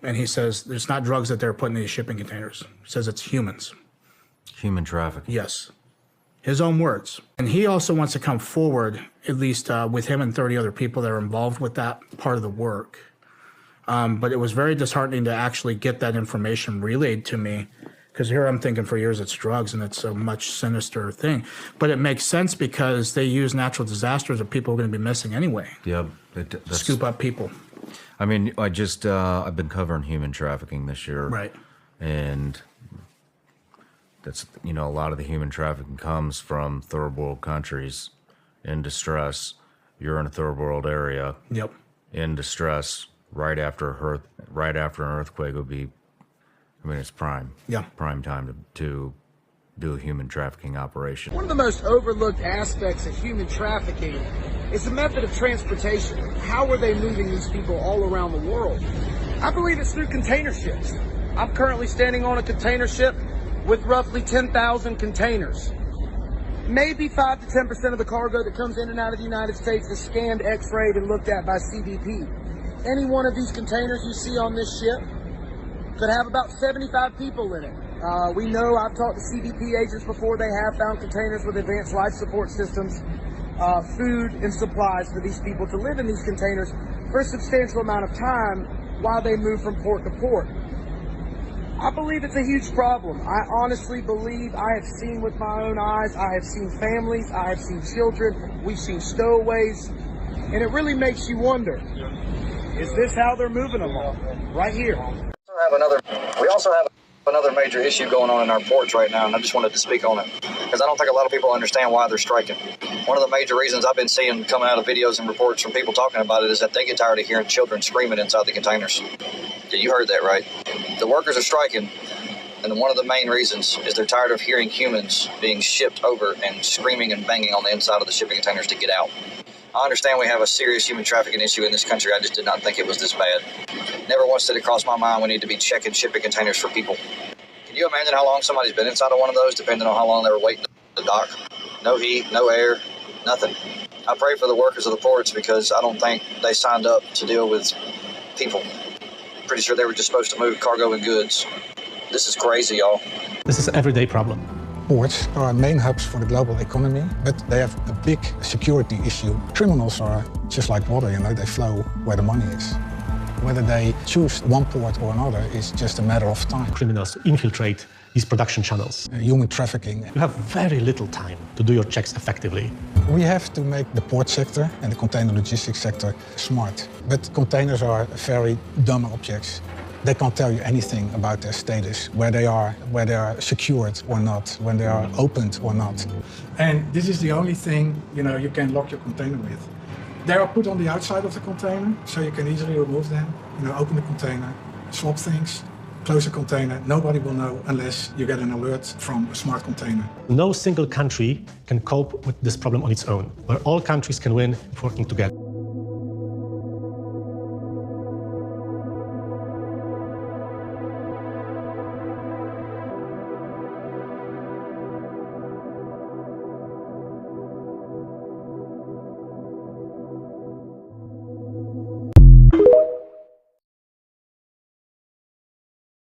And he says there's not drugs that they're putting in these shipping containers. He says it's humans. Human trafficking. Yes. His own words. And he also wants to come forward, at least with him and 30 other people that are involved with that part of the work. But it was very disheartening to actually get that information relayed to me, because here I'm thinking for years it's drugs and it's a much sinister thing. But it makes sense because they use natural disasters that people are going to be missing anyway. Yep. Scoop up people. I mean, I've been covering human trafficking this year. Right. And that's, a lot of the human trafficking comes from third world countries in distress. You're in a third world area. Yep. In distress. Right after an earthquake would be, it's prime. Yeah. Prime time to do a human trafficking operation. One of the most overlooked aspects of human trafficking is the method of transportation. How are they moving these people all around the world? I believe it's through container ships. I'm currently standing on a container ship with roughly 10,000 containers. Maybe 5 to 10% of the cargo that comes in and out of the United States is scanned, x-rayed, and looked at by CBP. Any one of these containers you see on this ship could have about 75 people in it. We know, I've talked to CBP agents before, they have found containers with advanced life support systems, food and supplies for these people to live in these containers for a substantial amount of time while they move from port to port. I believe it's a huge problem. I honestly believe, I have seen with my own eyes, I have seen families, I have seen children, we've seen stowaways, and it really makes you wonder, is this how they're moving along? Right here. We also have another major issue going on in our ports right now, and I just wanted to speak on it because I don't think a lot of people understand why they're striking. One of the major reasons I've been seeing coming out of videos and reports from people talking about it is that they get tired of hearing children screaming inside the containers. Yeah, you heard that, right? The workers are striking, and one of the main reasons is they're tired of hearing humans being shipped over and screaming and banging on the inside of the shipping containers to get out. I understand we have a serious human trafficking issue in this country. I just did not think it was this bad. Never once did it cross my mind we need to be checking shipping containers for people. Can you imagine how long somebody's been inside of one of those, depending on how long they were waiting to dock? No heat, no air, nothing. I pray for the workers of the ports because I don't think they signed up to deal with people. Pretty sure they were just supposed to move cargo and goods. This is crazy, y'all. This is an everyday problem. Ports are main hubs for the global economy, but they have a big security issue. Criminals are just like water, they flow where the money is. Whether they choose one port or another is just a matter of time. Criminals infiltrate these production channels. Human trafficking. You have very little time to do your checks effectively. We have to make the port sector and the container logistics sector smart. But containers are very dumb objects. They can't tell you anything about their status, where they are secured or not, when they are opened or not. And this is the only thing, you can lock your container with. They are put on the outside of the container, so you can easily remove them. Open the container, swap things, close the container. Nobody will know unless you get an alert from a smart container. No single country can cope with this problem on its own, where all countries can win if working together.